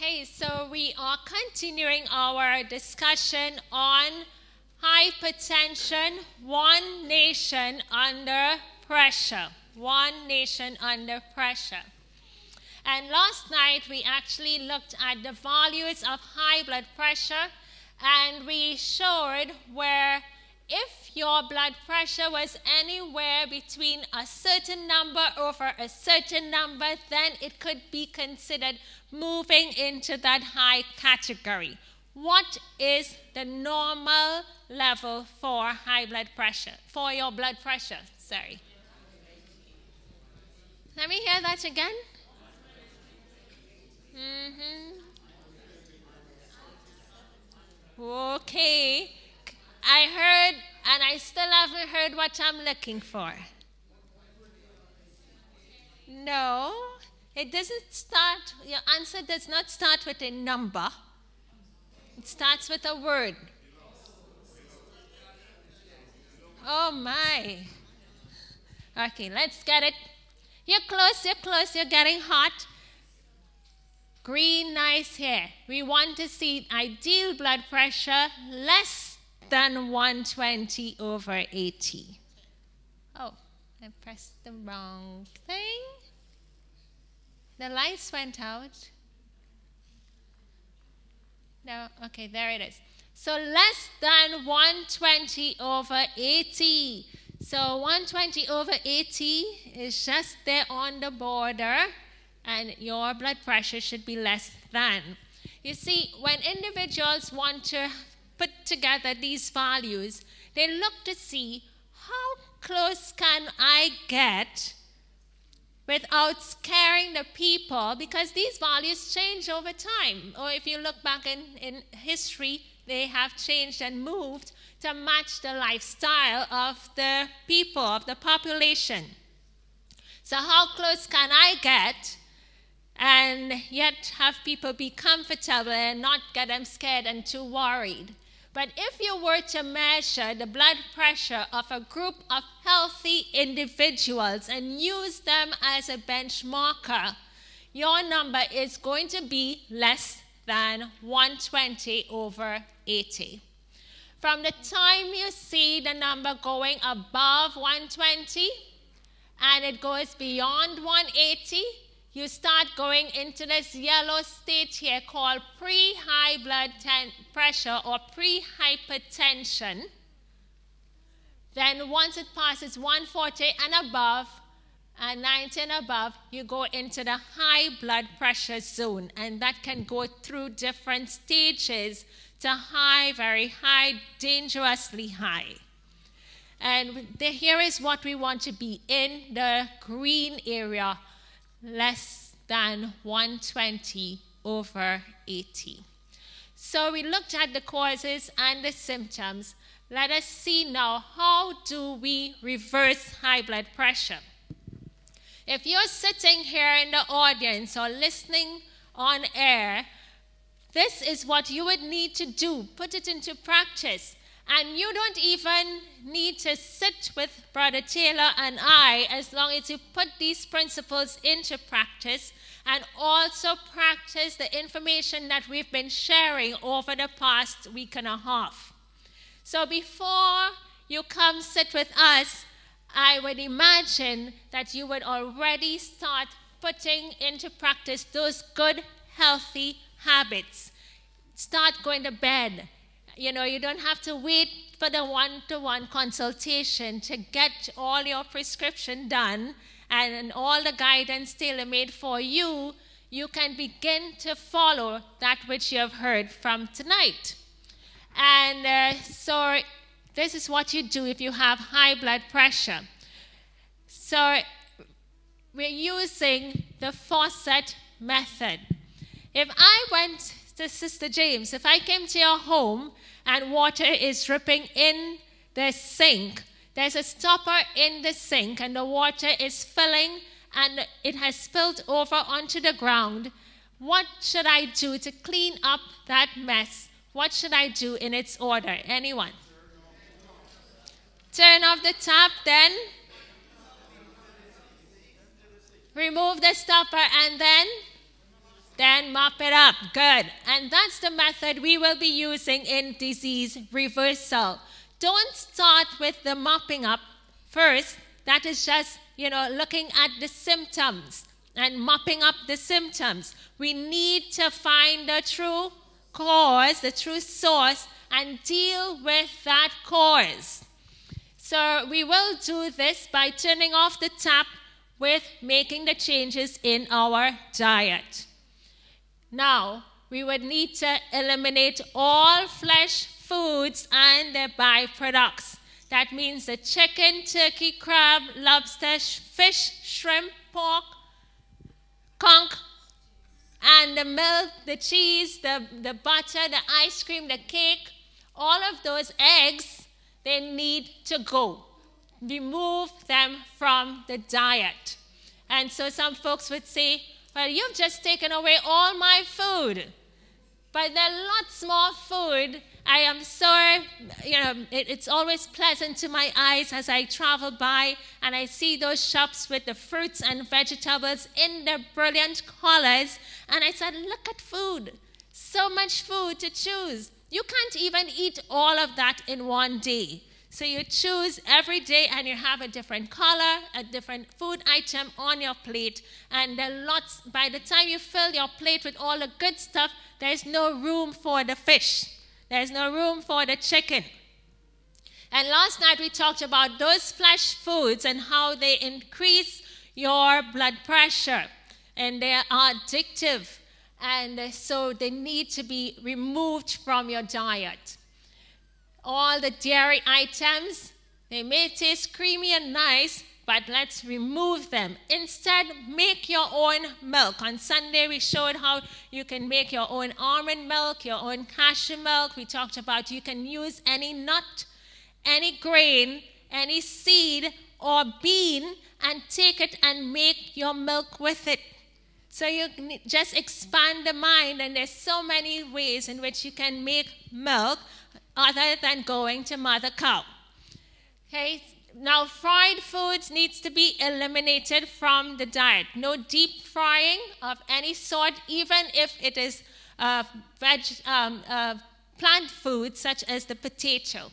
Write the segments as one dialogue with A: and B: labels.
A: Okay, so we are continuing our discussion on hypertension, one nation under pressure. One nation under pressure. And last night we actually looked at the values of high blood pressure, and we showed where if your blood pressure was anywhere between a certain number over a certain number, then it could be considered moving into that high category. What is the normal level for high blood pressure, for your blood pressure? Sorry. Let me hear that again. Okay. I heard, and I still haven't heard what I'm looking for. No, it doesn't start, your answer does not start with a number. It starts with a word. Oh my. Okay, let's get it. You're close, you're getting hot. Green, nice here. We want to see ideal blood pressure less than 120 over 80. Oh, I pressed the wrong thing. The lights went out. No, okay, there it is. So less than 120 over 80. So 120 over 80 is just there on the border, and your blood pressure should be less than. You see, when individuals want to put together these values, they look to see how close can I get without scaring the people, because these values change over time. Or if you look back in history, they have changed and moved to match the lifestyle of the people, of the population. So how close can I get and yet have people be comfortable and not get them scared and too worried? But if you were to measure the blood pressure of a group of healthy individuals and use them as a benchmarker, your number is going to be less than 120 over 80. From the time you see the number going above 120 and it goes beyond 180, you start going into this yellow state here called pre-high blood pressure or pre-hypertension. Then once it passes 140 and above, and 90 and above, you go into the high blood pressure zone. And that can go through different stages to high, very high, dangerously high. And here is what we want to be in the green area, less than 120 over 80. So we looked at the causes and the symptoms. Let us see now, how do we reverse high blood pressure? If you're sitting here in the audience or listening on air, this is what you would need to do. Put it into practice. And you don't even need to sit with Brother Taylor and I, as long as you put these principles into practice and also practice the information that we've been sharing over the past week and a half. So before you come sit with us, I would imagine that you would already start putting into practice those good, healthy habits. Start going to bed. You know, you don't have to wait for the one-to-one consultation to get all your prescription done and all the guidance tailor-made for you. You can begin to follow that which you have heard from tonight. And so this is what you do if you have high blood pressure. So we're using the faucet method. If I went to Sister James, if I came to your home and water is dripping in the sink, there's a stopper in the sink and the water is filling and it has spilled over onto the ground, what should I do to clean up that mess? What should I do in its order? Anyone? Turn off the tap, then remove the stopper, and then and mop it up. Good. And that's the method we will be using in disease reversal. Don't start with the mopping up first. That is just, looking at the symptoms and mopping up the symptoms. We need to find the true cause, the true source, and deal with that cause. So we will do this by turning off the tap with making the changes in our diet. Now, we would need to eliminate all flesh foods and their byproducts. That means the chicken, turkey, crab, lobster, fish, shrimp, pork, conch, and the milk, the cheese, the butter, the ice cream, the cake, all of those eggs, they need to go. Remove them from the diet. And so some folks would say, well, you've just taken away all my food. But there are lots more food. I am sure, it's always pleasant to my eyes as I travel by and I see those shops with the fruits and vegetables in their brilliant colors. And I said, look at food. So much food to choose. You can't even eat all of that in one day. So you choose every day and you have a different color, a different food item on your plate. And there are lots, by the time you fill your plate with all the good stuff, there's no room for the fish. There's no room for the chicken. And last night we talked about those flesh foods and how they increase your blood pressure. And they are addictive. And so they need to be removed from your diet. All the dairy items, they may taste creamy and nice, but let's remove them. Instead, make your own milk. On Sunday, we showed how you can make your own almond milk, your own cashew milk. We talked about you can use any nut, any grain, any seed or bean, and take it and make your milk with it. So you just expand the mind, and there's so many ways in which you can make milk other than going to mother cow. Okay, now fried foods needs to be eliminated from the diet. No deep frying of any sort, even if it is plant food such as the potato.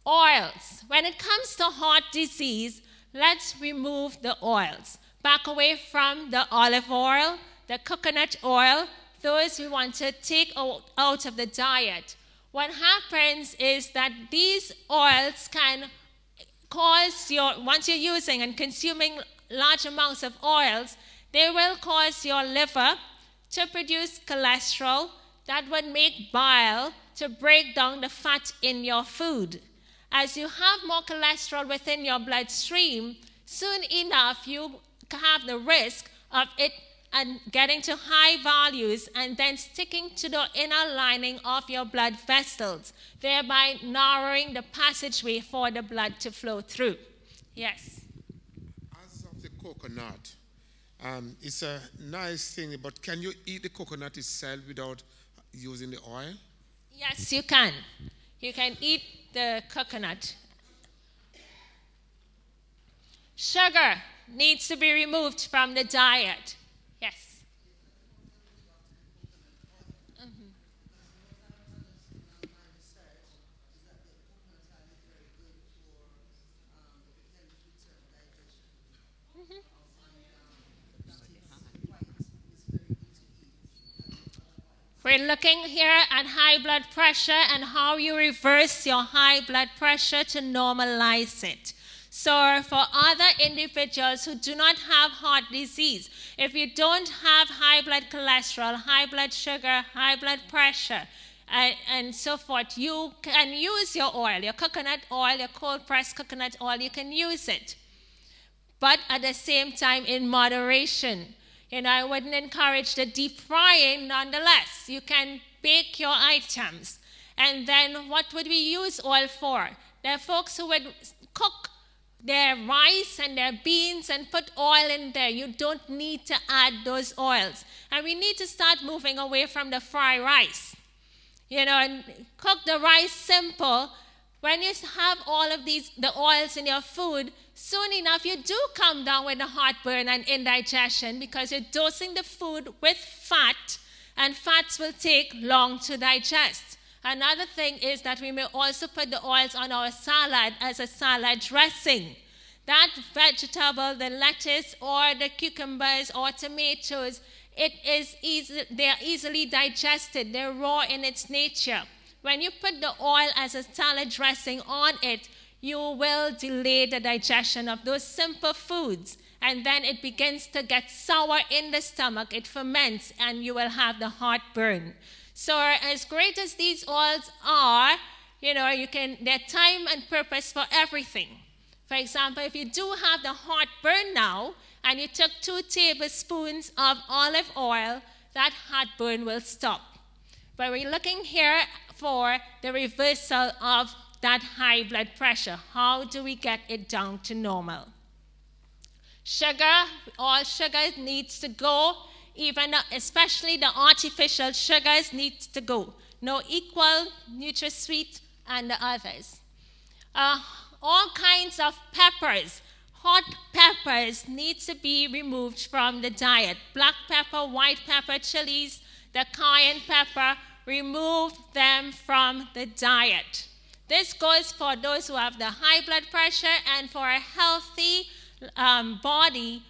A: Oils. When it comes to heart disease, let's remove the oils. Back away from the olive oil, the coconut oil, those we want to take out of the diet. What happens is that these oils can cause once you're using and consuming large amounts of oils, they will cause your liver to produce cholesterol that would make bile to break down the fat in your food. As you have more cholesterol within your bloodstream, soon enough you have the risk of it and getting to high values and then sticking to the inner lining of your blood vessels, thereby narrowing the passageway for the blood to flow through. Yes?
B: As of the coconut, it's a nice thing, but can you eat the coconut itself without using the oil?
A: Yes, you can. You can eat the coconut. Sugar needs to be removed from the diet. Yes. We're looking here at high blood pressure and how you reverse your high blood pressure to normalize it. So for other individuals who do not have heart disease, if you don't have high blood cholesterol, high blood sugar, high blood pressure, and so forth, you can use your oil, your coconut oil, your cold-pressed coconut oil, you can use it. But at the same time, in moderation. I wouldn't encourage the deep frying nonetheless. You can bake your items. And then what would we use oil for? There are folks who would cook their rice and their beans and put oil in there. You don't need to add those oils. And we need to start moving away from the fried rice. And cook the rice simple when you have all of the oils in your food, soon enough you do come down with the heartburn and indigestion because you're dosing the food with fat, and fats will take long to digest. Another thing is that we may also put the oils on our salad as a salad dressing. That vegetable, the lettuce or the cucumbers or tomatoes, they are easily digested. They're raw in its nature. When you put the oil as a salad dressing on it, you will delay the digestion of those simple foods. And then it begins to get sour in the stomach. It ferments, and you will have the heartburn. So as great as these oils are, there's time and purpose for everything. For example, if you do have the heartburn now, and you took 2 tablespoons of olive oil, that heartburn will stop. But we're looking here for the reversal of that high blood pressure. How do we get it down to normal? Sugar, all sugar needs to go, especially the artificial sugars needs to go. No Equal, NutraSweet, and the others. All kinds of peppers, hot peppers need to be removed from the diet. Black pepper, white pepper, chilies, the cayenne pepper, remove them from the diet. This goes for those who have the high blood pressure, and for a healthy body,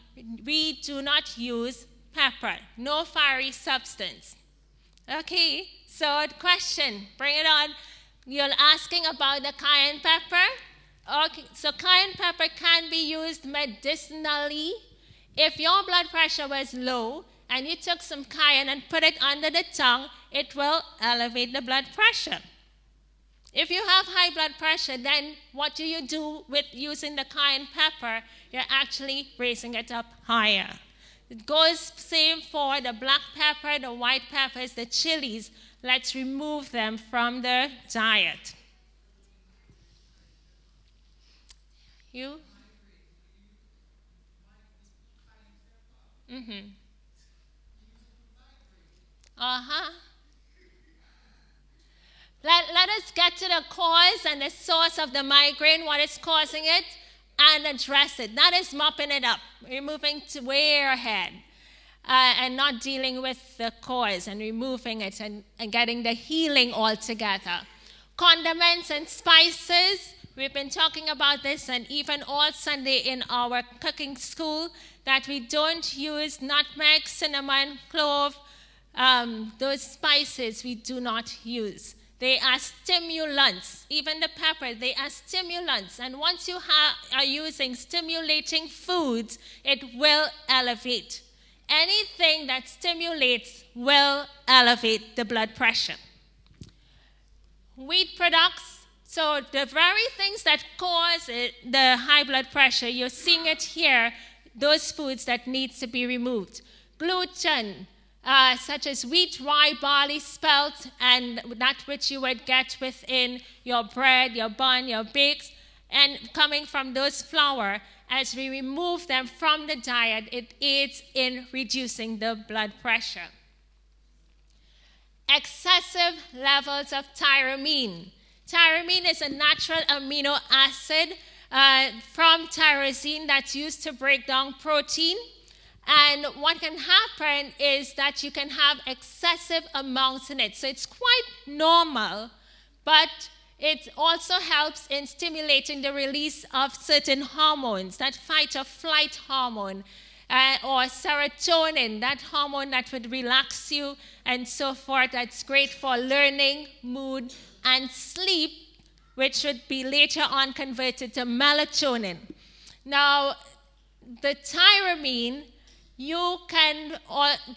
A: we do not use pepper, no fiery substance. Okay, so question, bring it on. You're asking about the cayenne pepper. Okay, so cayenne pepper can be used medicinally. If your blood pressure was low and you took some cayenne and put it under the tongue, it will elevate the blood pressure. If you have high blood pressure, then what do you do with using the cayenne pepper? You're actually raising it up higher. It goes same for the black pepper, the white peppers, the chilies. Let's remove them from the diet. You? Mm-hmm. Uh-huh. Let us get to the cause and the source of the migraine, what is causing it, and address it. That is mopping it up, removing to way ahead, and not dealing with the cause and removing it and getting the healing altogether. Condiments and spices, we've been talking about this, and even all Sunday in our cooking school, that we don't use nutmeg, cinnamon, clove, those spices we do not use. They are stimulants. Even the pepper, they are stimulants. And once you are using stimulating foods, it will elevate. Anything that stimulates will elevate the blood pressure. Wheat products, so the very things that cause the high blood pressure, you're seeing it here, those foods that need to be removed. Gluten, such as wheat, rye, barley, spelt, and that which you would get within your bread, your bun, your bakes, and coming from those flour, as we remove them from the diet, it aids in reducing the blood pressure. Excessive levels of tyramine. Tyramine is a natural amino acid from tyrosine that's used to break down protein. And what can happen is that you can have excessive amounts in it. So it's quite normal, but it also helps in stimulating the release of certain hormones, that fight or flight hormone, or serotonin, that hormone that would relax you and so forth. That's great for learning, mood, and sleep, which would be later on converted to melatonin. Now, the tyramine, you can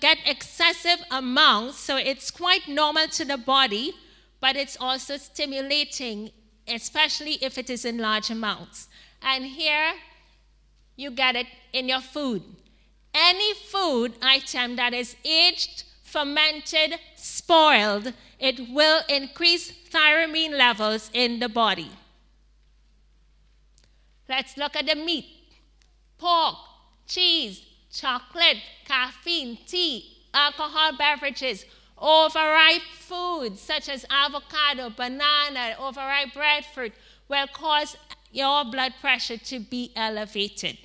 A: get excessive amounts, so it's quite normal to the body, but it's also stimulating, especially if it is in large amounts. And here, you get it in your food. Any food item that is aged, fermented, spoiled, it will increase tyramine levels in the body. Let's look at the meat. Pork, cheese, chocolate, caffeine, tea, alcohol beverages, overripe foods such as avocado, banana, overripe breadfruit, will cause your blood pressure to be elevated.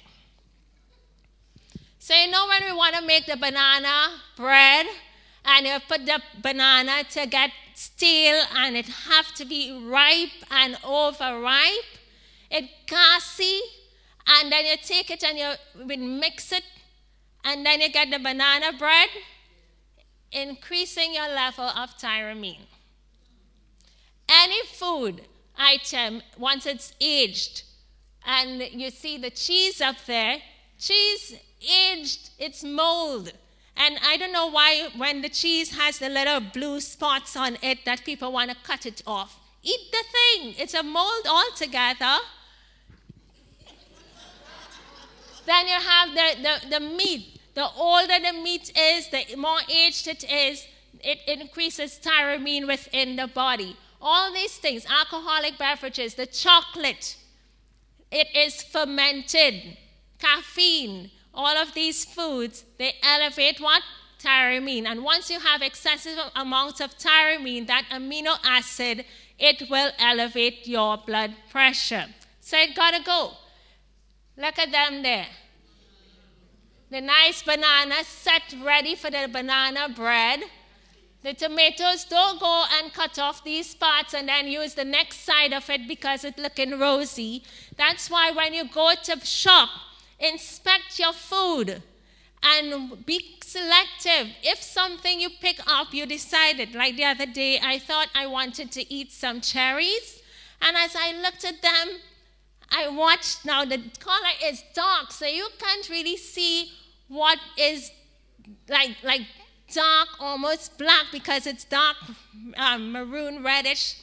A: So you know when we want to make the banana bread, and you put the banana to get stale, and it have to be ripe and overripe, it's gassy, and then you take it and you would mix it, and then you get the banana bread, increasing your level of tyramine. Any food item, once it's aged, and you see the cheese up there, cheese aged, it's mold. And I don't know why when the cheese has the little blue spots on it that people want to cut it off. Eat the thing. It's a mold altogether. Then you have the meat. The older the meat is, the more aged it is, it increases tyramine within the body. All these things, alcoholic beverages, the chocolate, it is fermented. Caffeine, all of these foods, they elevate what? Tyramine. And once you have excessive amounts of tyramine, that amino acid, it will elevate your blood pressure. So it gotta go. Look at them there. The nice banana set ready for the banana bread. The tomatoes, don't go and cut off these parts and then use the next side of it because it's looking rosy. That's why when you go to shop, inspect your food and be selective. If something you pick up, you decided, like the other day, I thought I wanted to eat some cherries. And as I looked at them, I watched, now the color is dark, so you can't really see what is like dark, almost black, because it's dark maroon reddish.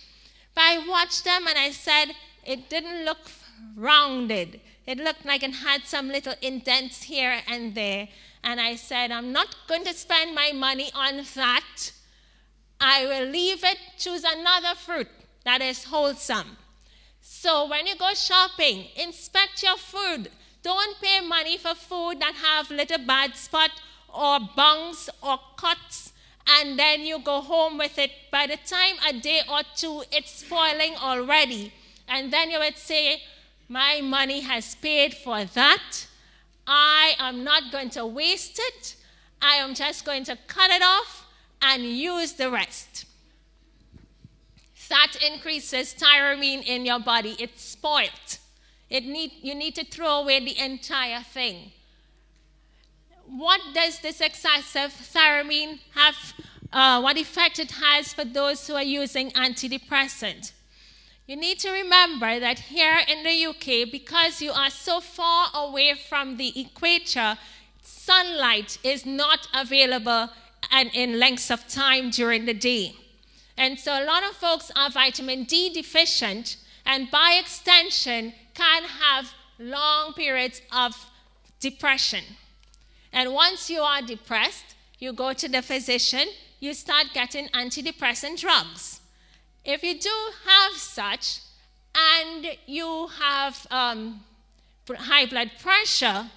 A: But I watched them and I said, it didn't look rounded. It looked like it had some little indents here and there. And I said, I'm not going to spend my money on that. I will leave it, choose another fruit that is wholesome. So when you go shopping, inspect your food. Don't pay money for food that have little bad spot or bungs or cuts, and then you go home with it. By the time a day or two, it's spoiling already. And then you would say, my money has paid for that. I am not going to waste it. I am just going to cut it off and use the rest. That increases tyramine in your body. It's spoiled. You need to throw away the entire thing. What does this excessive tyramine have, what effect it has for those who are using antidepressant? You need to remember that here in the UK, because you are so far away from the equator, sunlight is not available and in lengths of time during the day. And so a lot of folks are vitamin D deficient, and by extension can have long periods of depression. And once you are depressed, you go to the physician, you start getting antidepressant drugs. If you do have such, and you have high blood pressure,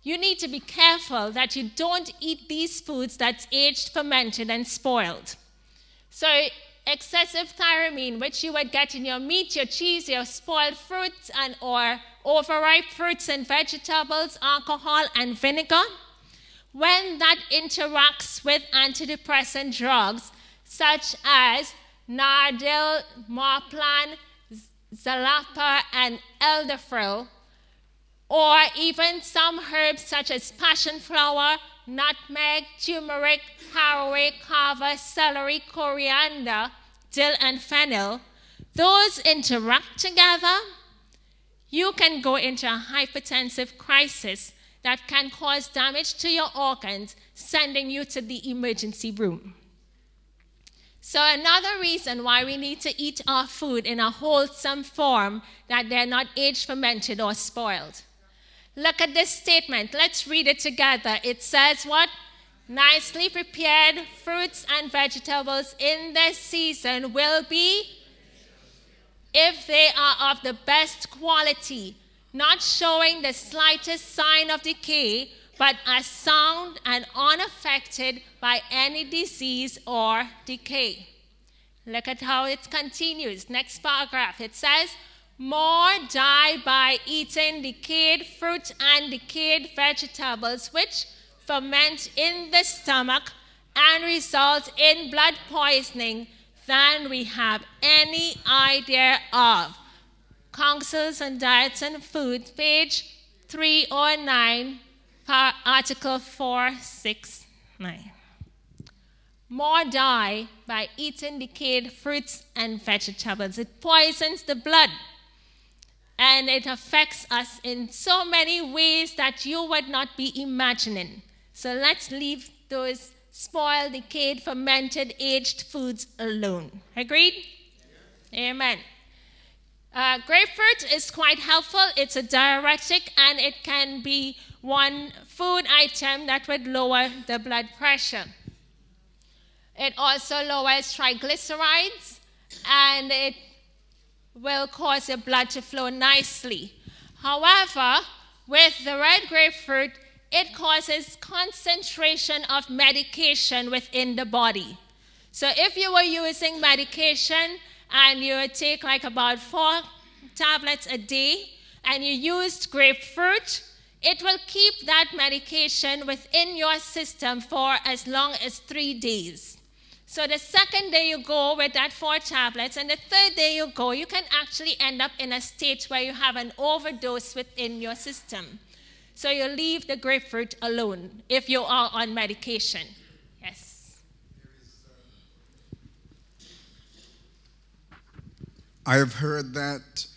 A: you need to be careful that you don't eat these foods that's aged, fermented, and spoiled. So excessive tyramine, which you would get in your meat, your cheese, your spoiled fruits, and or overripe fruits and vegetables, alcohol, and vinegar, when that interacts with antidepressant drugs such as Nardil, Marplan, Zalapa, and Elderflower, or even some herbs such as passion flower, nutmeg, turmeric, caraway, kava, celery, coriander, dill, and fennel, those interact together, you can go into a hypertensive crisis that can cause damage to your organs, sending you to the emergency room. So another reason why we need to eat our food in a wholesome form, that they're not aged, fermented, or spoiled. Look at this statement. Let's read it together. It says what? Nicely prepared fruits and vegetables in this season will be, if they are of the best quality, not showing the slightest sign of decay, but are sound and unaffected by any disease or decay. Look at how it continues. Next paragraph. It says, More die by eating decayed fruit and decayed vegetables, which ferment in the stomach and result in blood poisoning, than we have any idea of. Councils on Diets and Food, page 309, article 469. More die by eating decayed fruits and vegetables. It poisons the blood. And it affects us in so many ways that you would not be imagining. So let's leave those spoiled, decayed, fermented, aged foods alone. Agreed? Yeah. Amen. Grapefruit is quite helpful. It's a diuretic, and it can be one food item that would lower the blood pressure. It also lowers triglycerides, and it will cause your blood to flow nicely. However, with the red grapefruit, it causes concentration of medication within the body. So if you were using medication and you would take like about 4 tablets a day and you used grapefruit, it will keep that medication within your system for as long as 3 days. So the second day you go with that 4 tablets, and the third day you go, you can actually end up in a state where you have an overdose within your system. So you leave the grapefruit alone if you are on medication. Yes.
C: I have heard that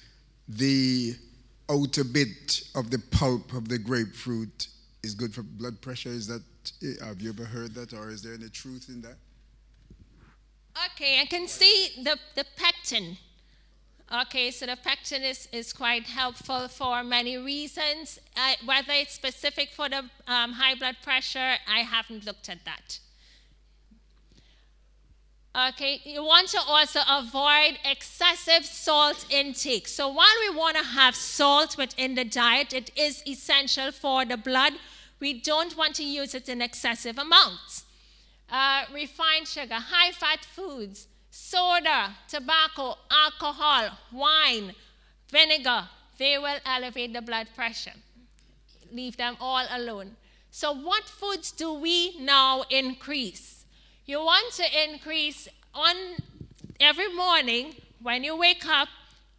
C: the outer bit of the pulp of the grapefruit is good for blood pressure. Have you ever heard that, or is there any truth in that?
A: Okay, I can see the pectin. Okay, so the pectin is quite helpful for many reasons. Whether it's specific for the high blood pressure, I haven't looked at that. Okay, you want to also avoid excessive salt intake. So while we want to have salt within the diet, it is essential for the blood. We don't want to use it in excessive amounts. Refined sugar, high-fat foods, soda, tobacco, alcohol, wine, vinegar, they will elevate the blood pressure. Leave them all alone. So what foods do we now increase? You want to increase on every morning when you wake up,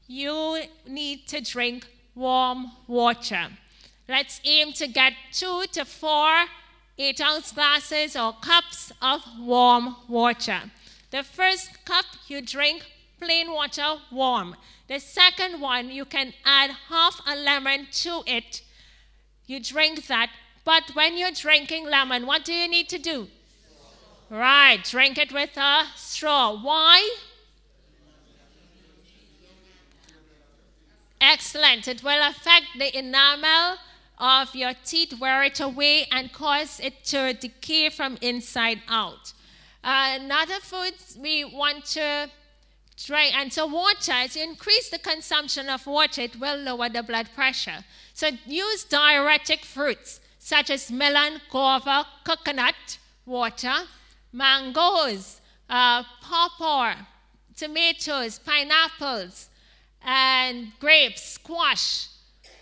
A: you need to drink warm water. Let's aim to get 2 to 4 8-ounce glasses or cups of warm water. The first cup, you drink plain water warm. The second one, you can add half a lemon to it. You drink that. But when you're drinking lemon, what do you need to do? Right, drink it with a straw. Why? Excellent. It will affect the enamel of your teeth, wear it away, and cause it to decay from inside out. Another food we want to drink, and so water, as you increase the consumption of water, it will lower the blood pressure. So use diuretic fruits, such as melon, guava, coconut water, mangoes, pawpaw, tomatoes, pineapples, and grapes, squash,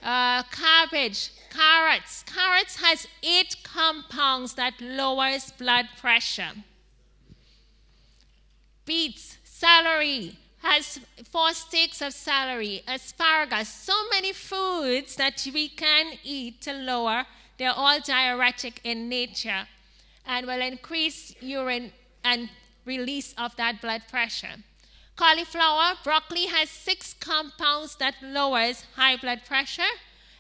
A: cabbage, carrots. Carrots has 8 compounds that lowers blood pressure. Beets, celery, has 4 sticks of celery, asparagus, so many foods that we can eat to lower. They're all diuretic in nature and will increase urine and release of that blood pressure. Cauliflower, broccoli has 6 compounds that lowers high blood pressure.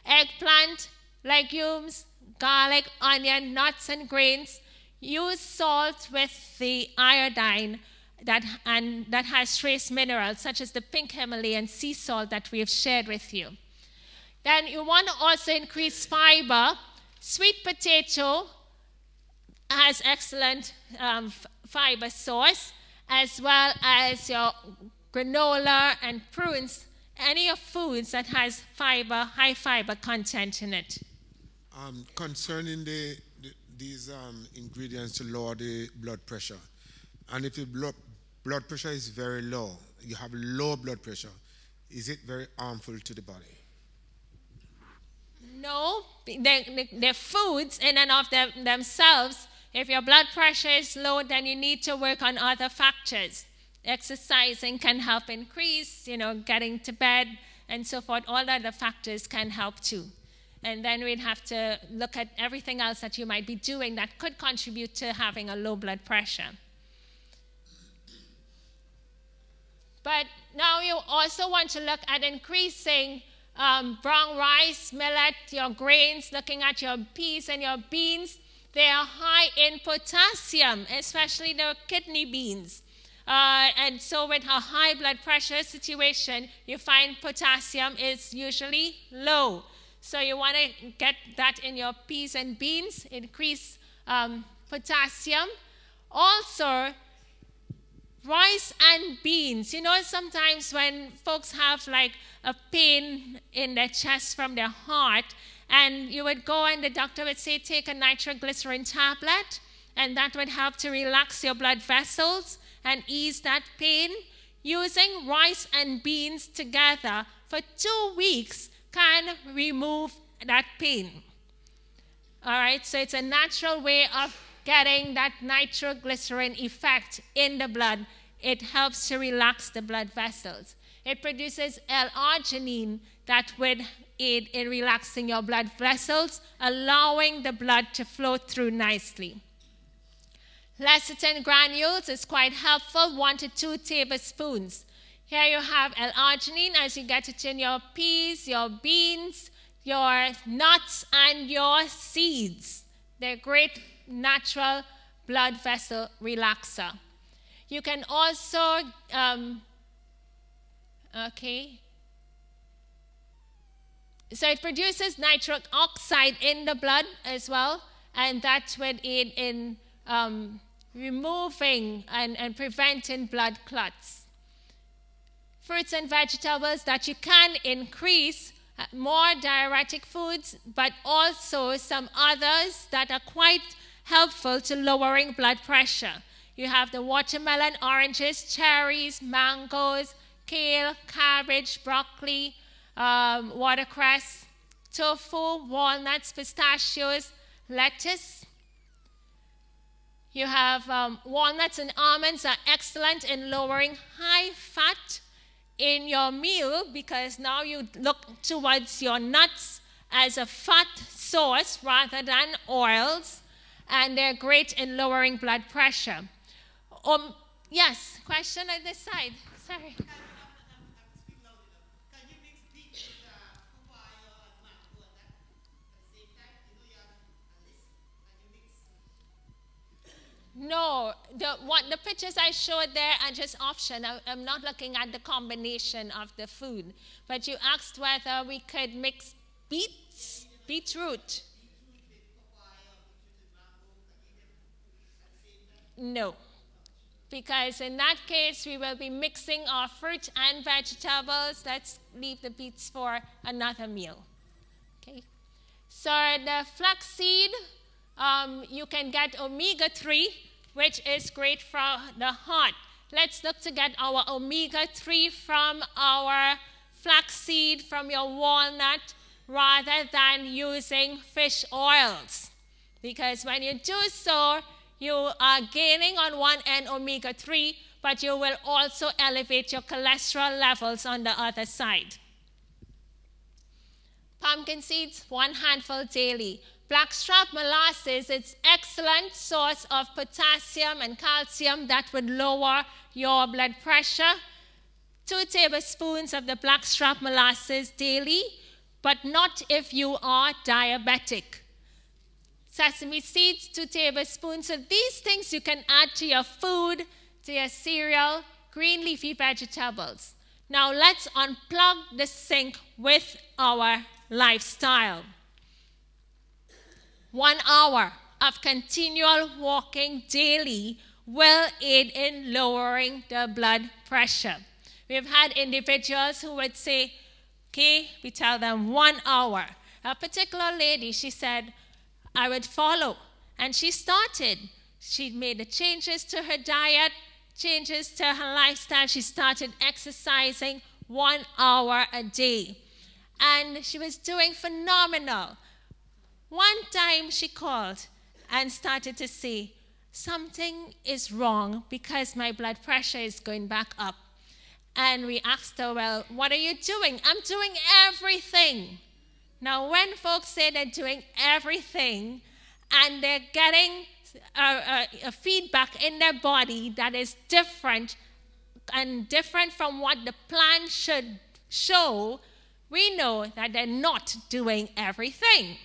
A: Eggplant, legumes, garlic, onion, nuts, and grains. Use salt with the iodine that has trace minerals, such as the pink Himalayan sea salt that we have shared with you. Then you want to also increase fiber. Sweet potato has excellent fiber source, as well as your granola and prunes, any of foods that has fiber, high fiber content in it.
B: Concerning these ingredients to lower the blood pressure, and if your blood pressure is very low, you have low blood pressure, is it very harmful to the body?
A: No, they're foods in and of themselves. If your blood pressure is low, then you need to work on other factors. Exercising can help increase, getting to bed and so forth. All other factors can help too. And then we'd have to look at everything else that you might be doing that could contribute to having a low blood pressure. But now you also want to look at increasing brown rice, millet, your grains, looking at your peas and your beans. They are high in potassium, especially the kidney beans. And so with a high blood pressure situation, you find potassium is usually low. So you want to get that in your peas and beans, increase potassium. Also, rice and beans. Sometimes when folks have like a pain in their chest from their heart, and you would go and the doctor would say, take a nitroglycerin tablet, and that would help to relax your blood vessels and ease that pain. Using rice and beans together for 2 weeks can remove that pain. All right, so it's a natural way of getting that nitroglycerin effect in the blood. It helps to relax the blood vessels. It produces L-arginine that would aid in relaxing your blood vessels, allowing the blood to flow through nicely. Lecithin granules is quite helpful, 1 to 2 tablespoons. Here you have L-arginine as you get it in your peas, your beans, your nuts, and your seeds. They're great natural blood vessel relaxer. You can also, so it produces nitric oxide in the blood as well, and that would aid in removing and preventing blood clots. Fruits and vegetables that you can increase, more diuretic foods, but also some others that are quite helpful to lowering blood pressure. You have the watermelon, oranges, cherries, mangoes, kale, cabbage, broccoli, watercress, tofu, walnuts, pistachios, lettuce. You have walnuts and almonds are excellent in lowering high fat in your meal, because now you look towards your nuts as a fat source rather than oils, and they're great in lowering blood pressure. Yes, question on this side. Sorry. No, the pictures I showed there are just option. I'm not looking at the combination of the food. But you asked whether we could mix beetroot. No, because in that case we will be mixing our fruit and vegetables. Let's leave the beets for another meal. Okay. So the flaxseed, you can get omega-3, which is great for the heart. Let's look to get our omega-3 from our flaxseed, from your walnut, rather than using fish oils. Because when you do so, you are gaining on one end omega-3, but you will also elevate your cholesterol levels on the other side. Pumpkin seeds, 1 handful daily. Blackstrap molasses, it's an excellent source of potassium and calcium that would lower your blood pressure. 2 tablespoons of the blackstrap molasses daily, but not if you are diabetic. Sesame seeds, 2 tablespoons. So these things you can add to your food, to your cereal, green leafy vegetables. Now let's unplug the sink with our lifestyle. 1 hour of continual walking daily will aid in lowering the blood pressure. We've had individuals who would say, okay, we tell them 1 hour. A particular lady, she said, I would follow. And she started. She made the changes to her diet, changes to her lifestyle. She started exercising 1 hour a day. And she was doing phenomenal. One time she called and started to say, something is wrong because my blood pressure is going back up. And we asked her, well, what are you doing? I'm doing everything. Now, when folks say they're doing everything and they're getting a feedback in their body that is different and different from what the plan should show, we know that they're not doing everything.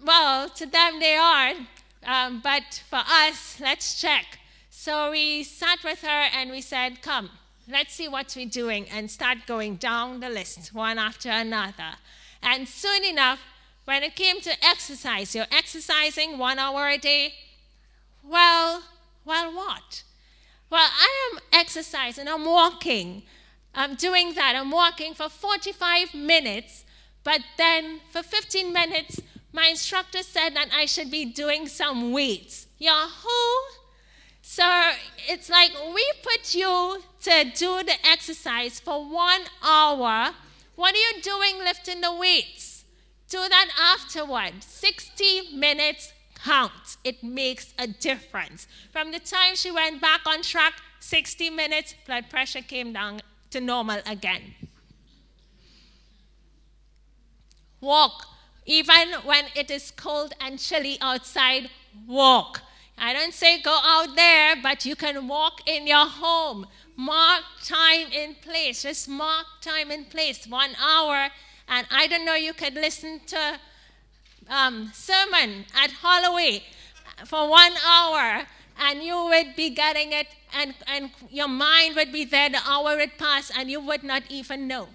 A: Well, to them they are, but for us, let's check. So we sat with her and we said, come, let's see what we're doing, and start going down the list, one after another. And soon enough, when it came to exercise, you're exercising 1 hour a day. Well, what? Well, I am exercising, I'm walking. I'm doing that. I'm walking for 45 minutes, but then for 15 minutes, my instructor said that I should be doing some weights. Yahoo! So it's like we put you to do the exercise for 1 hour. What are you doing lifting the weights? Do that afterward. 60 minutes count. It makes a difference. From the time she went back on track, 60 minutes, blood pressure came down to normal again. Walk. Even when it is cold and chilly outside, walk. I don't say go out there, but you can walk in your home. Mark time in place. Just mark time in place. 1 hour. And I don't know, you could listen to sermon at Holloway for 1 hour, and you would be getting it, and your mind would be there, the hour would pass, and you would not even know.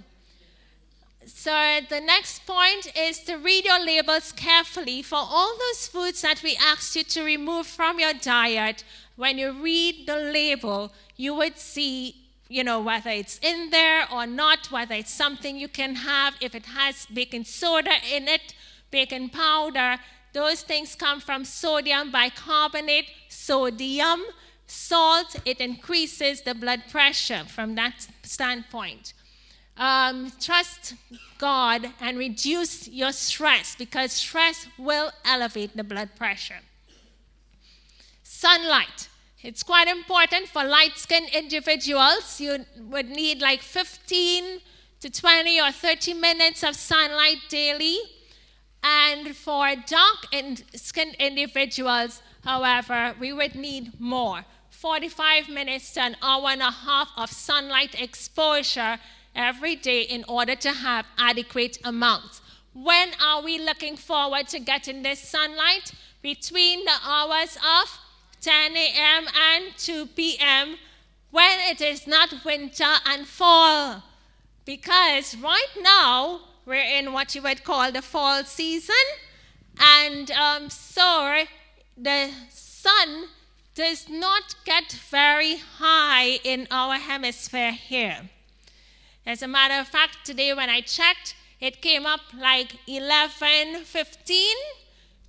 A: So the next point is to read your labels carefully for all those foods that we asked you to remove from your diet. When you read the label, you would see, whether it's in there or not, whether it's something you can have, if it has baking soda in it, baking powder. Those things come from sodium bicarbonate, sodium, salt. It increases the blood pressure from that standpoint. Trust God and reduce your stress, because stress will elevate the blood pressure. Sunlight. It's quite important for light-skinned individuals. You would need like 15 to 20 or 30 minutes of sunlight daily. And for dark-skinned individuals, however, we would need more. 45 minutes to an hour and a half of sunlight exposure every day in order to have adequate amounts. When are we looking forward to getting this sunlight? Between the hours of 10 a.m. and 2 p.m. when it is not winter and fall. Because right now, we're in what you would call the fall season. And so the sun does not get very high in our hemisphere here. As a matter of fact, today when I checked, it came up like 11:15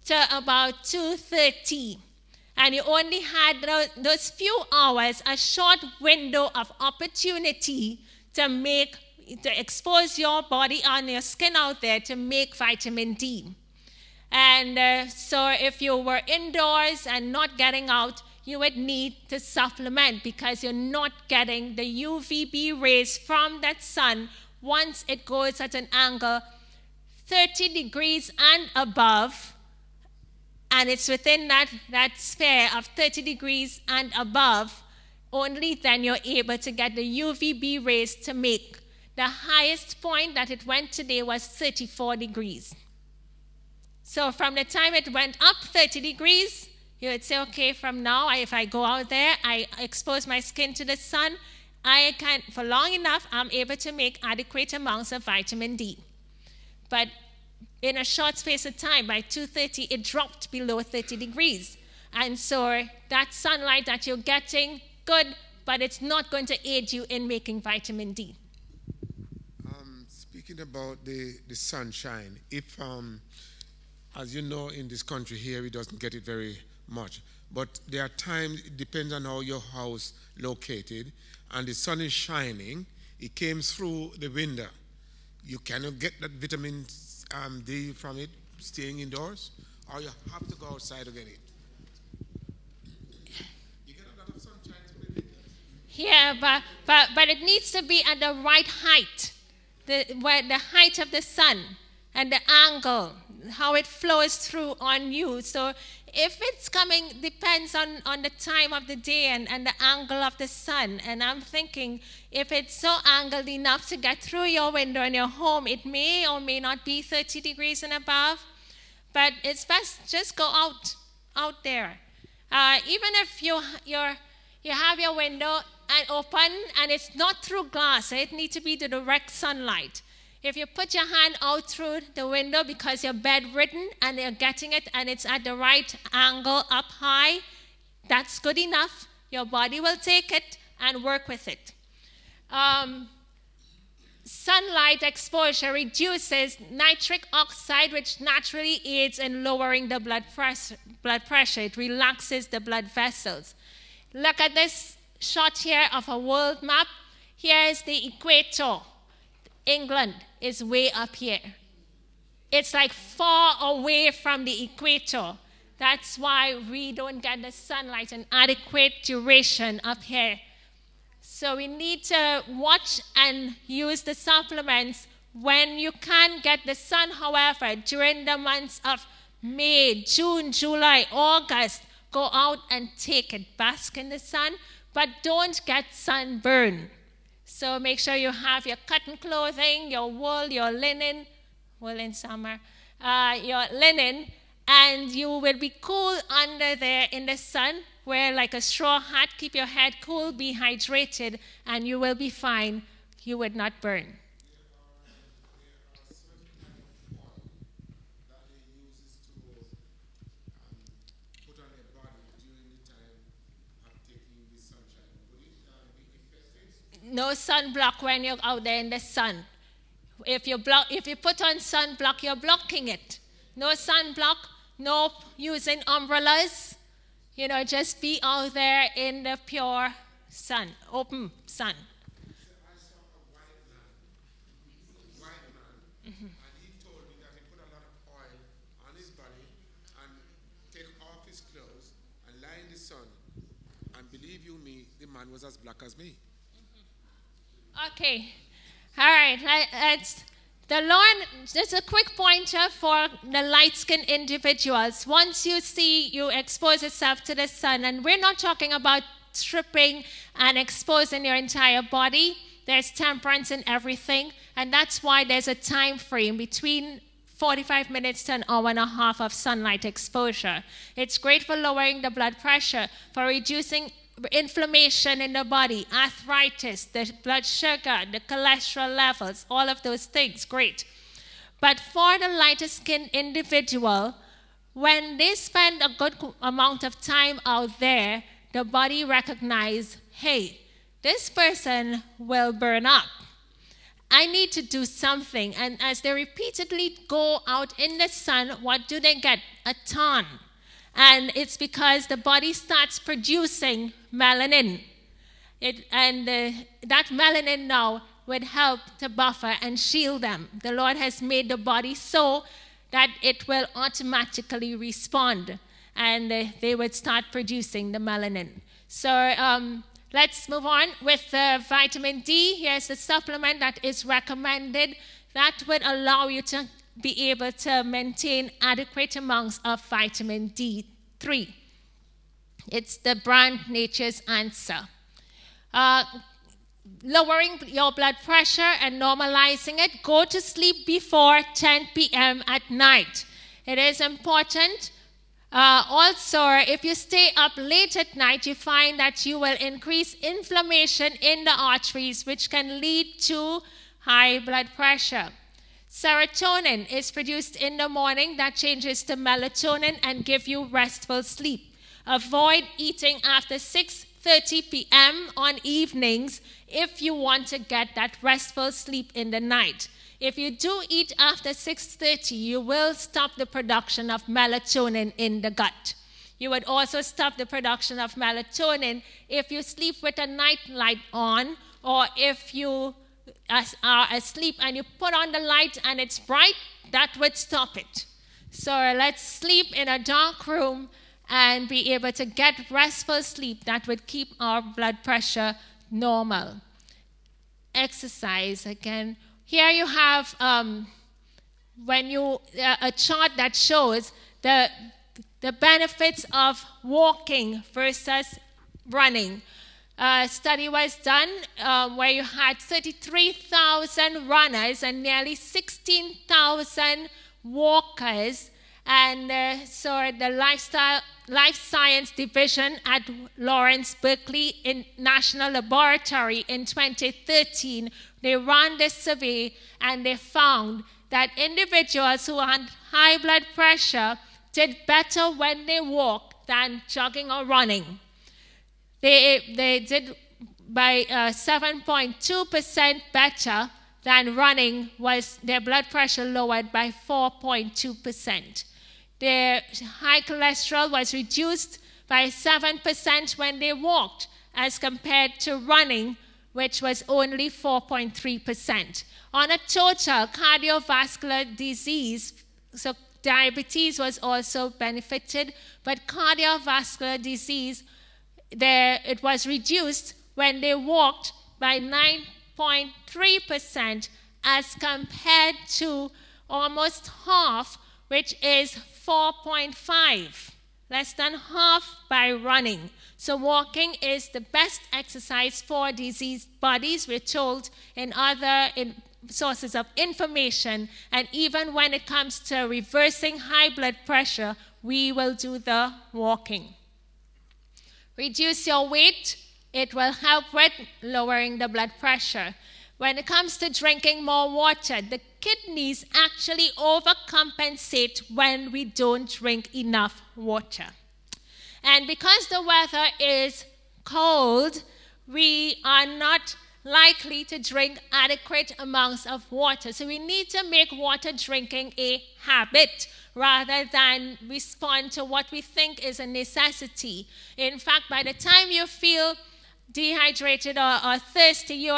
A: to about 2:30. And you only had those few hours, a short window of opportunity to expose your body and your skin out there to make vitamin D. And so if you were indoors and not getting out, you would need to supplement, because you're not getting the UVB rays from that sun once it goes at an angle 30 degrees and above, and it's within that sphere of 30 degrees and above, only then you're able to get the UVB rays to make. The highest point that it went today was 34 degrees. So from the time it went up 30 degrees, you would say, okay, from now, if I go out there, I expose my skin to the sun, I can, for long enough, I'm able to make adequate amounts of vitamin D. But in a short space of time, by 2:30, it dropped below 30 degrees. And so that sunlight that you're getting, good, but it's not going to aid you in making vitamin D.
B: Speaking about the sunshine, if, as you know, in this country here, we doesn't get it very much. But there are times, it depends on how your house located, and the sun is shining, it came through the window. You cannot get that vitamin D from it staying indoors, or you have to go outside to get it. You get a lot of sunshine for the winter.
A: Yeah, but it needs to be at the right height, the height of the sun and the angle, how it flows through on you. So if it's coming, depends on the time of the day and the angle of the sun. And I'm thinking, if it's so angled enough to get through your window in your home, it may or may not be 30 degrees and above. But it's best just go out there. Even if you have your window open and it's not through glass, it needs to be the direct sunlight. If you put your hand out through the window because you're bedridden and you're getting it and it's at the right angle up high, that's good enough. Your body will take it and work with it. Sunlight exposure reduces nitric oxide, which naturally aids in lowering the blood pressure. It relaxes the blood vessels. Look at this shot here of a world map. Here is the equator. England is way up here. It's like far away from the equator. That's why we don't get the sunlight in adequate duration up here. So we need to watch and use the supplements when you can get the sun. However, during the months of May, June, July, August, go out and take it, bask in the sun, but don't get sunburn. So make sure you have your cotton clothing, your wool, your linen, wool in summer, your linen, and you will be cool under there in the sun. Wear like a straw hat, keep your head cool, be hydrated, and you will be fine. You would not burn. No sunblock when you're out there in the sun. If you put on sunblock, you're blocking it. No sunblock, no using umbrellas. You know, just be out there in the pure sun, open sun.
B: I saw a white man, and he told me that he put a lot of oil on his body and take off his clothes and lie in the sun. And believe you me, the man was as black as me.
A: Okay, all right. The Lord, just a quick pointer for the light-skinned individuals. Once you expose yourself to the sun, and we're not talking about stripping and exposing your entire body. There's temperance in everything, and that's why there's a time frame between 45 minutes to an hour and a half of sunlight exposure. It's great for lowering the blood pressure, for reducing inflammation in the body, arthritis, the blood sugar, the cholesterol levels, all of those things, great. But for the lighter skinned individual, when they spend a good amount of time out there, the body recognizes, hey, this person will burn up. I need to do something. And as they repeatedly go out in the sun, what do they get? A tan. And it's because the body starts producing melanin. That melanin now would help to buffer and shield them. The Lord has made the body so that it will automatically respond, and they would start producing the melanin. So let's move on with vitamin D. Here's the supplement that is recommended that would allow you to be able to maintain adequate amounts of vitamin D3. It's the brand Nature's Answer. Lowering your blood pressure and normalizing it. Go to sleep before 10 p.m. at night. It is important. Also, if you stay up late at night, you find that you will increase inflammation in the arteries, which can lead to high blood pressure. Serotonin is produced in the morning. That changes to melatonin and give you restful sleep. Avoid eating after 6:30 p.m. on evenings if you want to get that restful sleep in the night. If you do eat after 6:30, you will stop the production of melatonin in the gut. You would also stop the production of melatonin if you sleep with a night light on, or if you are asleep and you put on the light and it's bright, that would stop it. So let's sleep in a dark room and be able to get restful sleep that would keep our blood pressure normal. Exercise again. Here you have a chart that shows the benefits of walking versus running. A study was done where you had 33,000 runners and nearly 16,000 walkers. And so the Life Science Division at Lawrence Berkeley National Laboratory in 2013, they ran this survey and they found that individuals who had high blood pressure did better when they walked than jogging or running. They did by 7.2% better than running. Was their blood pressure lowered by 4.2%. Their high cholesterol was reduced by 7% when they walked as compared to running, which was only 4.3%. On a total cardiovascular disease, so diabetes was also benefited, but cardiovascular disease, it was reduced when they walked by 9.3% as compared to almost half, which is 4.5, less than half by running. So walking is the best exercise for diseased bodies, we're told in other sources of information. And even when it comes to reversing high blood pressure, we will do the walking. Reduce your weight. It will help with lowering the blood pressure. When it comes to drinking more water, the kidneys actually overcompensate when we don't drink enough water. And because the weather is cold, we are not likely to drink adequate amounts of water. So we need to make water drinking a habit rather than respond to what we think is a necessity. In fact, by the time you feel dehydrated or thirsty,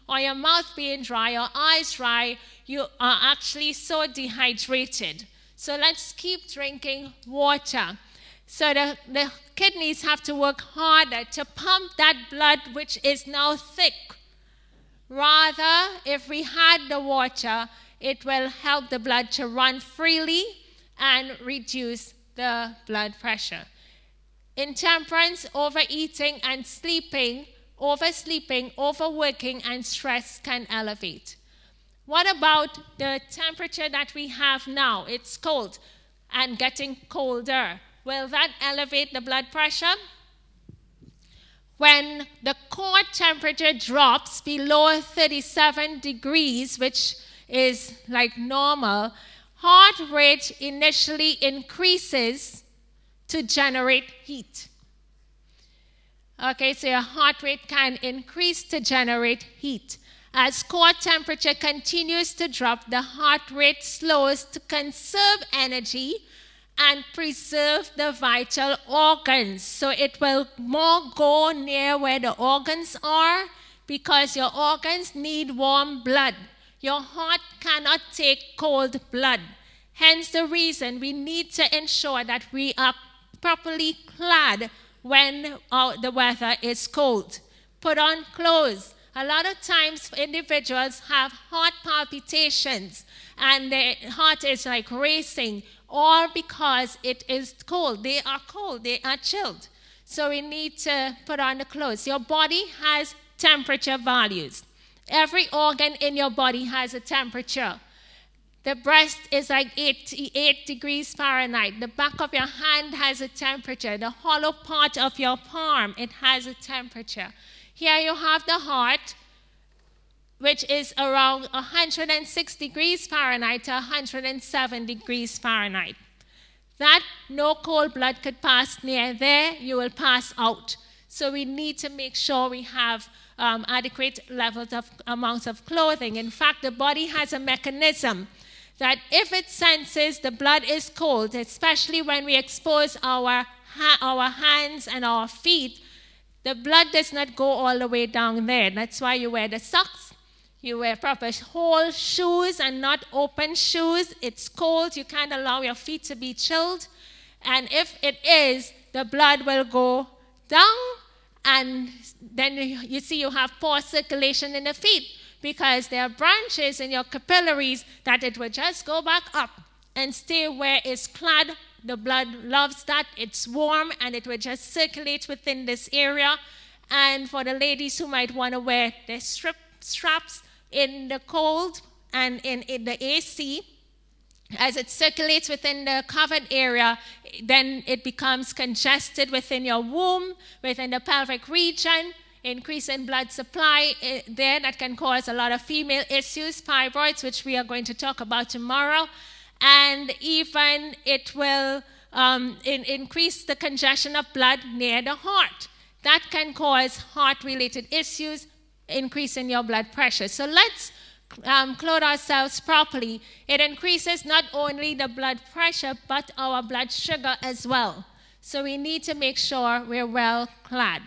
A: or your mouth being dry or eyes dry, you are actually so dehydrated. So let's keep drinking water. So the kidneys have to work harder to pump that blood which is now thick. Rather, if we had the water, it will help the blood to run freely and reduce the blood pressure. Intemperance, overeating and sleeping, oversleeping, overworking, and stress can elevate. What about the temperature that we have now? It's cold and getting colder. Will that elevate the blood pressure? When the core temperature drops below 37 degrees, which is like normal, heart rate initially increases to generate heat. Okay, so your heart rate can increase to generate heat. As core temperature continues to drop, the heart rate slows to conserve energy and preserve the vital organs. So it will more go near where the organs are because your organs need warm blood. Your heart cannot take cold blood. Hence the reason we need to ensure that we are properly clad when the weather is cold. Put on clothes. A lot of times individuals have heart palpitations and their heart is like racing, all because it is cold. They are cold, they are chilled. So we need to put on the clothes. Your body has temperature values. Every organ in your body has a temperature. The breast is like 88 degrees Fahrenheit. The back of your hand has a temperature. The hollow part of your palm, it has a temperature. Here you have the heart, which is around 106 degrees Fahrenheit to 107 degrees Fahrenheit. That no cold blood could pass near there, you will pass out. So we need to make sure we have adequate levels of amounts of clothing. In fact, the body has a mechanism that if it senses the blood is cold, especially when we expose our hands and our feet, the blood does not go all the way down there. That's why you wear the socks. You wear proper whole shoes and not open shoes. It's cold. You can't allow your feet to be chilled. And if it is, the blood will go down, and then you see you have poor circulation in the feet because there are branches in your capillaries that it will just go back up and stay where it's clad. The blood loves that. It's warm, and it will just circulate within this area. And for the ladies who might want to wear their straps in the cold and in the AC, as it circulates within the covered area, then it becomes congested within your womb, within the pelvic region, increase in blood supply there that can cause a lot of female issues, fibroids, which we are going to talk about tomorrow. And even it will increase the congestion of blood near the heart. That can cause heart-related issues, increase in your blood pressure. So let's clothe ourselves properly. It increases not only the blood pressure, but our blood sugar as well. So we need to make sure we're well clad.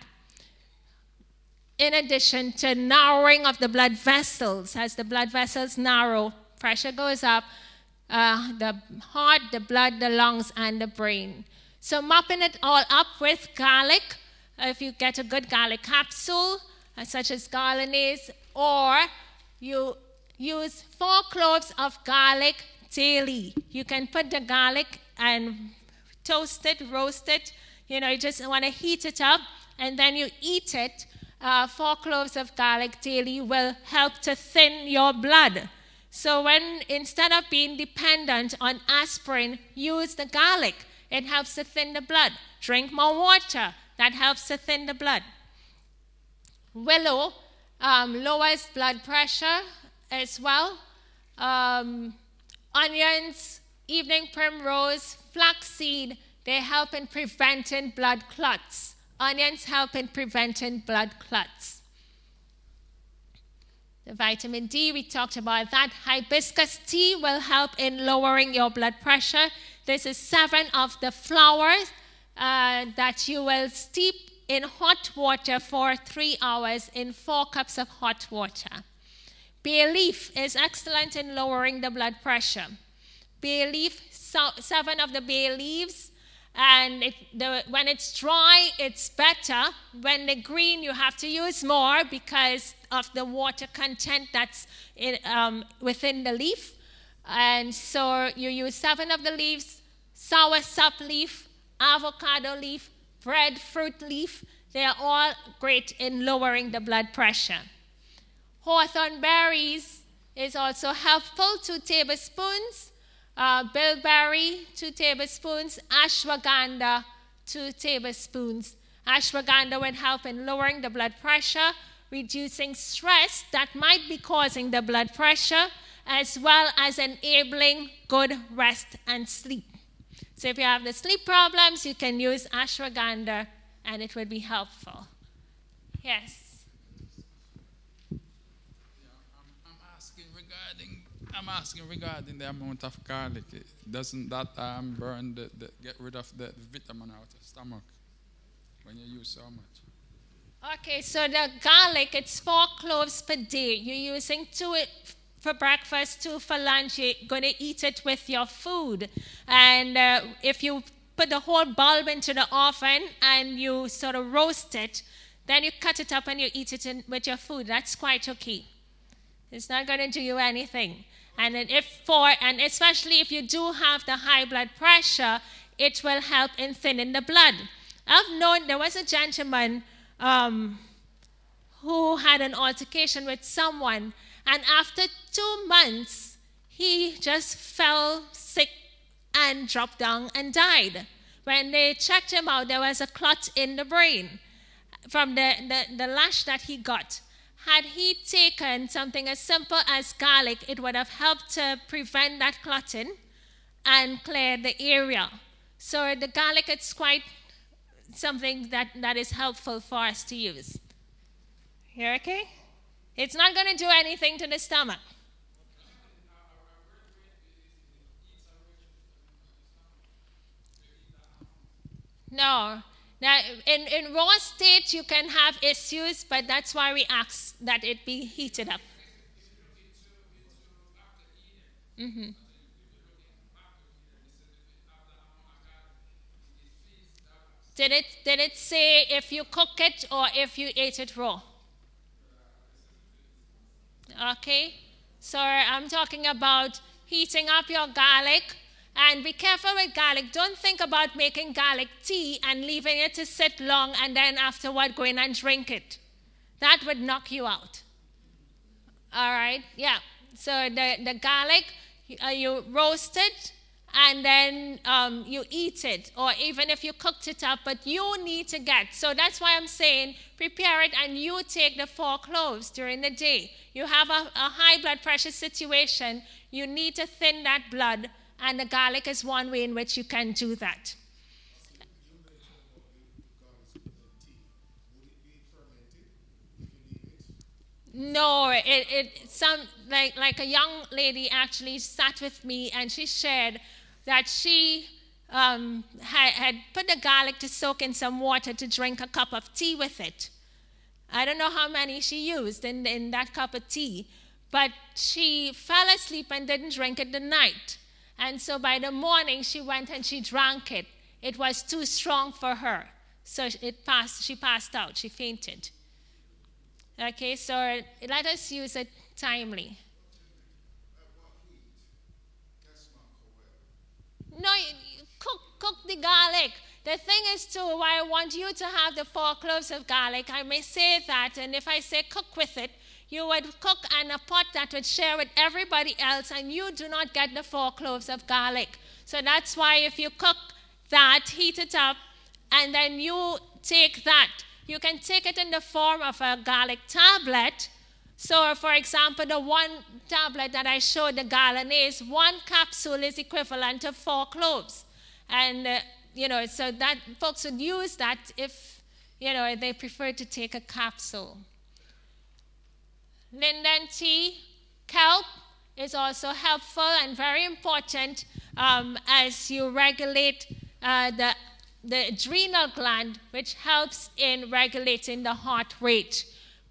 A: In addition to narrowing of the blood vessels, as the blood vessels narrow, pressure goes up, the heart, the blood, the lungs, and the brain. So mopping it all up with garlic, if you get a good garlic capsule, such as Garlanase, or you use 4 cloves of garlic daily. You can put the garlic and toast it, roast it. You know, you just want to heat it up, and then you eat it. 4 cloves of garlic daily will help to thin your blood. So when, instead of being dependent on aspirin, use the garlic. It helps to thin the blood. Drink more water. That helps to thin the blood. Willow lowers blood pressure as well. Onions, evening primrose, flaxseed, they help in preventing blood clots. Onions help in preventing blood clots. The vitamin D, we talked about that. Hibiscus tea will help in lowering your blood pressure. This is 7 of the flowers that you will steep in hot water for 3 hours in 4 cups of hot water. Bay leaf is excellent in lowering the blood pressure. Bay leaf, 7 of the bay leaves, and when it's dry, it's better. When they're green, you have to use more because of the water content that's within the leaf. And so you use 7 of the leaves: soursop leaf, avocado leaf, breadfruit leaf. They are all great in lowering the blood pressure. Hawthorn berries is also helpful, 2 tablespoons. Bilberry, 2 tablespoons. Ashwagandha, 2 tablespoons. Ashwagandha will help in lowering the blood pressure, reducing stress that might be causing the blood pressure, as well as enabling good rest and sleep. So if you have the sleep problems, you can use ashwagandha, and it would be helpful. Yes?
D: I'm asking regarding the amount of garlic. Doesn't that get rid of the vitamin out of the stomach when you use so much?
A: Okay, so the garlic, it's 4 cloves per day. You're using 2 for breakfast, 2 for lunch. You're going to eat it with your food. And if you put the whole bulb into the oven and you sort of roast it, then you cut it up and you eat it with your food. That's quite okay. It's not going to do you anything. And and especially if you do have the high blood pressure, it will help in thinning the blood. I've known there was a gentleman who had an altercation with someone, and after 2 months, he just fell sick and dropped down and died. When they checked him out, there was a clot in the brain from the lash that he got. Had he taken something as simple as garlic, it would have helped to prevent that clotting and clear the area. So the garlic, it's quite something that is helpful for us to use. You okay? It's not going to do anything to the stomach. No, Now, in raw state, you can have issues, but that's why we ask that it be heated up. Mm-hmm. Did it say if you cook it or if you ate it raw? Okay, so I'm talking about heating up your garlic. And be careful with garlic. Don't think about making garlic tea and leaving it to sit long and then afterward go in and drink it. That would knock you out. All right, yeah. So the garlic, you roast it and then you eat it. Or even if you cooked it up, but you need to get. So that's why I'm saying prepare it and you take the 4 cloves during the day. You have a high blood pressure situation. You need to thin that blood. And the garlic is one way in which you can do that. No, like a young lady actually sat with me and she shared that she had put the garlic to soak in some water to drink a cup of tea with it. I don't know how many she used in that cup of tea, but she fell asleep and didn't drink it the night. And so by the morning, she went and she drank it. It was too strong for her. So she passed out. She fainted. Okay, so let us use it timely. No, you cook the garlic. The thing is, too, why I want you to have the 4 cloves of garlic, I may say that, and if I say cook with it, you would cook in a pot that would share with everybody else, and you do not get the 4 cloves of garlic. So that's why if you cook that, heat it up, and then you take that. You can take it in the form of a garlic tablet. So, for example, the 1 tablet that I showed, the Galanase, 1 capsule is equivalent to 4 cloves. And, so that folks would use that if, they prefer to take a capsule. Linden tea, kelp is also helpful and very important as you regulate the adrenal gland, which helps in regulating the heart rate.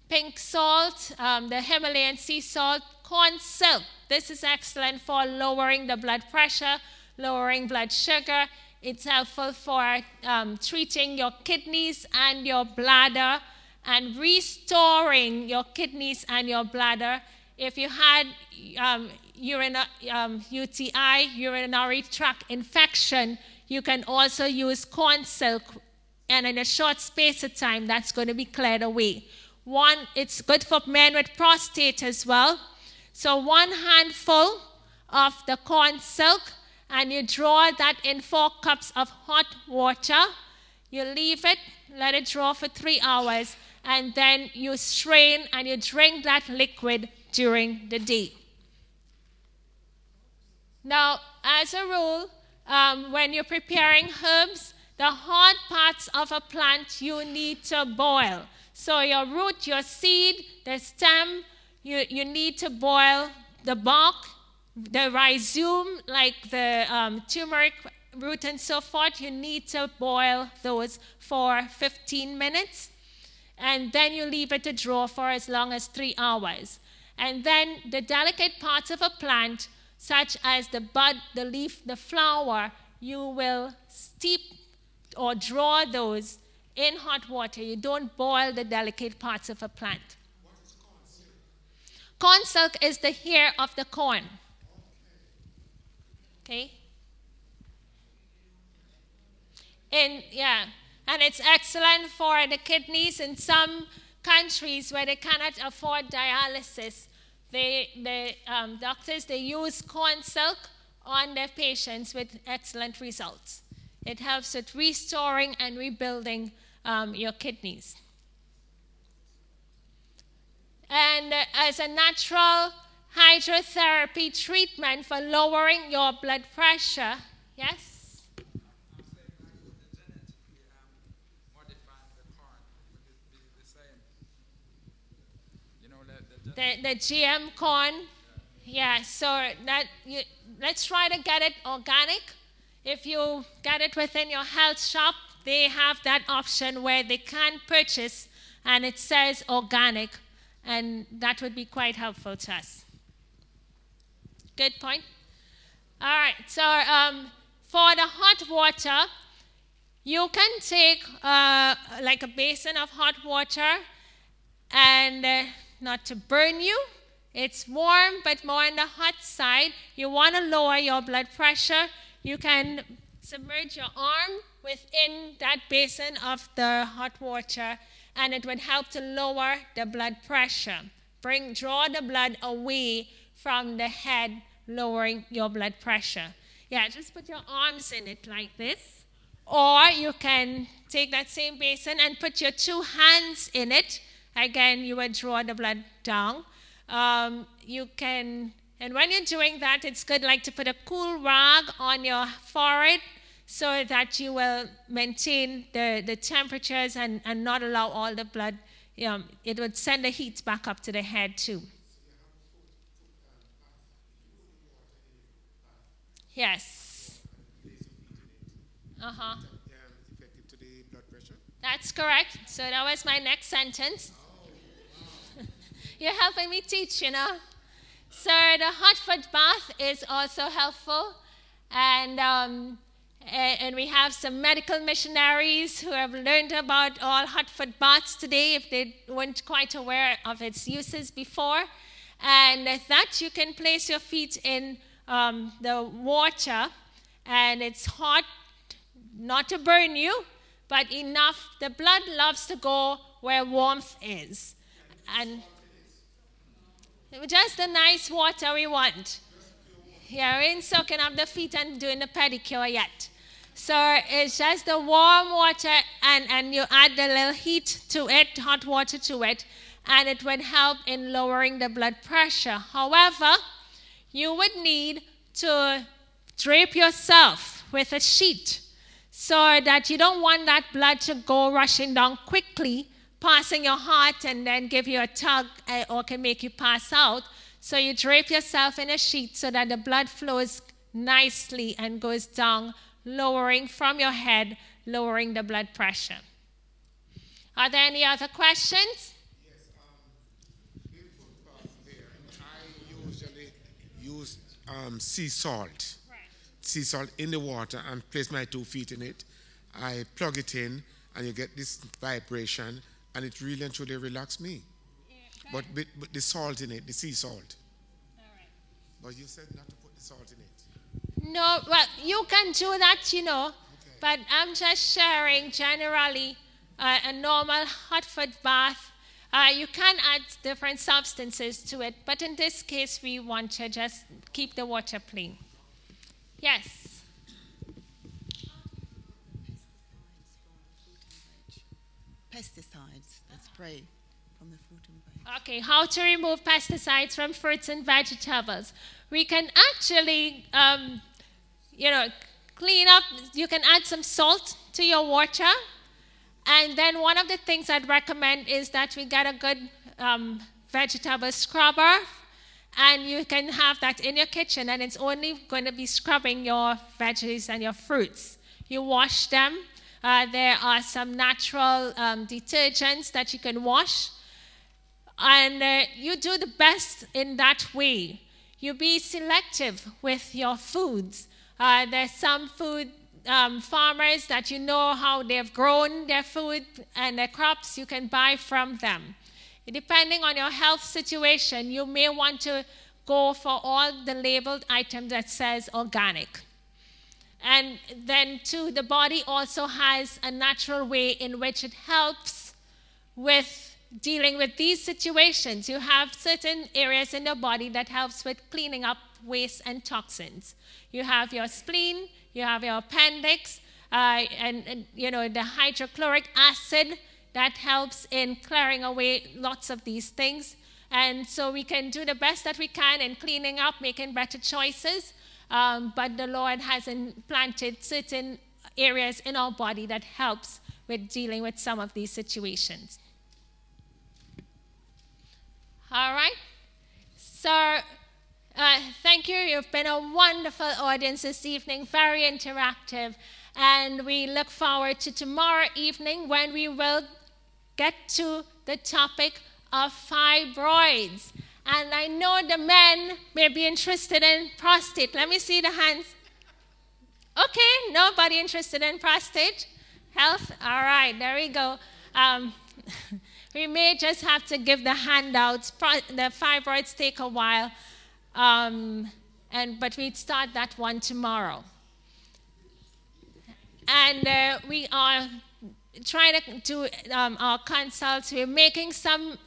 A: Pink salt, the Himalayan sea salt, corn silk. This is excellent for lowering the blood pressure, lowering blood sugar. It's helpful for treating your kidneys and your bladder and restoring your kidneys and your bladder. If you had UTI, urinary tract infection, you can also use corn silk, and in a short space of time, that's going to be cleared away. It's good for men with prostate as well. So 1 handful of the corn silk, and you draw that in 4 cups of hot water. You leave it, let it draw for 3 hours, and then you strain and you drink that liquid during the day. Now, as a rule, when you're preparing herbs, the hard parts of a plant you need to boil. So your root, your seed, the stem, you need to boil the bark, the rhizome, like the turmeric root and so forth, you need to boil those for 15 minutes. And then you leave it to draw for as long as 3 hours. And then the delicate parts of a plant, such as the bud, the leaf, the flower, you will steep or draw those in hot water. You don't boil the delicate parts of a plant.
B: What is corn silk?
A: Corn silk is the hair of the corn. Okay? And it's excellent for the kidneys. In some countries where they cannot afford dialysis, the doctors, they use corn silk on their patients with excellent results. It helps with restoring and rebuilding your kidneys. And as a natural hydrotherapy treatment for lowering your blood pressure, yes? The GM corn, yeah, so let's try to get it organic. If you get it within your health shop, they have that option where they can purchase, and it says organic, and that would be quite helpful to us. Good point. All right, so for the hot water, you can take like a basin of hot water, and not to burn you, it's warm but more on the hot side. You want to lower your blood pressure. You can submerge your arm within that basin of the hot water, and it would help to lower the blood pressure. Draw the blood away from the head, lowering your blood pressure. Yeah, just put your arms in it like this. Or you can take that same basin and put your 2 hands in it. Again, you would draw the blood down. You can, and when you're doing that, it's good like to put a cool rag on your forehead so that you will maintain the temperatures and not allow all the blood. It would send the heat back up to the head too. Yes.
B: Effective to the blood pressure?
A: That's correct. So that was my next sentence. You're helping me teach, you know. So the hot foot bath is also helpful. And we have some medical missionaries who have learned about all hot foot baths today if they weren't quite aware of its uses before. And that you can place your feet in the water, and it's hot, not to burn you, but enough. The blood loves to go where warmth is. And just the nice water we want. Yeah, we ain't soaking up the feet and doing the pedicure yet. So it's just the warm water, and you add the little heat to it, hot water to it, and it would help in lowering the blood pressure. However, you would need to drape yourself with a sheet so that you don't want that blood to go rushing down quickly, passing your heart and then give you a tug or can make you pass out. So you drape yourself in a sheet so that the blood flows nicely and goes down, lowering from your head, lowering the blood pressure. Are there any other questions?
B: In footbath there, I usually use sea salt.
A: Right.
B: Sea salt in the water and place my 2 feet in it. I plug it in, and you get this vibration, and it really and truly relaxes me. Yeah, but the salt in it, the sea salt.
A: All right.
B: But you said not to put the salt in it.
A: No, well, you can do that, you know,
B: Okay.
A: but I'm just sharing generally a normal hot foot bath. You can add different substances to it, but in this case, we want to just keep the water clean. Yes?
E: Pesticides that spray from the fruit and veg.
A: Okay, how to remove pesticides from fruits and vegetables. We can actually, clean up. You can add some salt to your water. And then one of the things I'd recommend is that we get a good vegetable scrubber. And you can have that in your kitchen, and it's only going to be scrubbing your veggies and your fruits. You wash them. There are some natural detergents that you can wash. And you do the best in that way. You be selective with your foods. There's some food farmers that you know how they've grown their food and their crops. You can buy from them. Depending on your health situation, you may want to go for all the labeled items that says organic. And then, too, the body also has a natural way in which it helps with dealing with these situations. You have certain areas in your body that helps with cleaning up waste and toxins. You have your spleen, you have your appendix, and the hydrochloric acid that helps in clearing away lots of these things. And so we can do the best that we can in cleaning up, making better choices. But the Lord has implanted certain areas in our body that helps with dealing with some of these situations. All right. So thank you. You've been a wonderful audience this evening, very interactive. And we look forward to tomorrow evening when we will get to the topic of fibroids. And I know the men may be interested in prostate. Let me see the hands. Okay, nobody interested in prostate health? All right, there we go. We may just have to give the handouts. The fibroids take a while, but we start that one tomorrow. And we are trying to do our consults. We're making some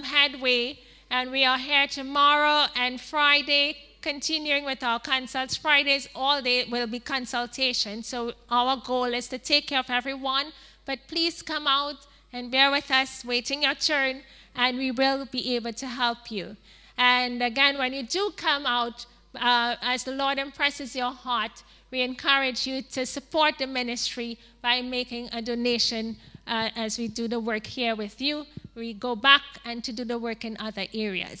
A: headway, and we are here tomorrow and Friday, continuing with our consults. Fridays all day will be consultation. So our goal is to take care of everyone, but please come out and bear with us, waiting your turn, and we will be able to help you. And again, when you do come out, as the Lord impresses your heart, we encourage you to support the ministry by making a donation as we do the work here with you. We go back and to do the work in other areas.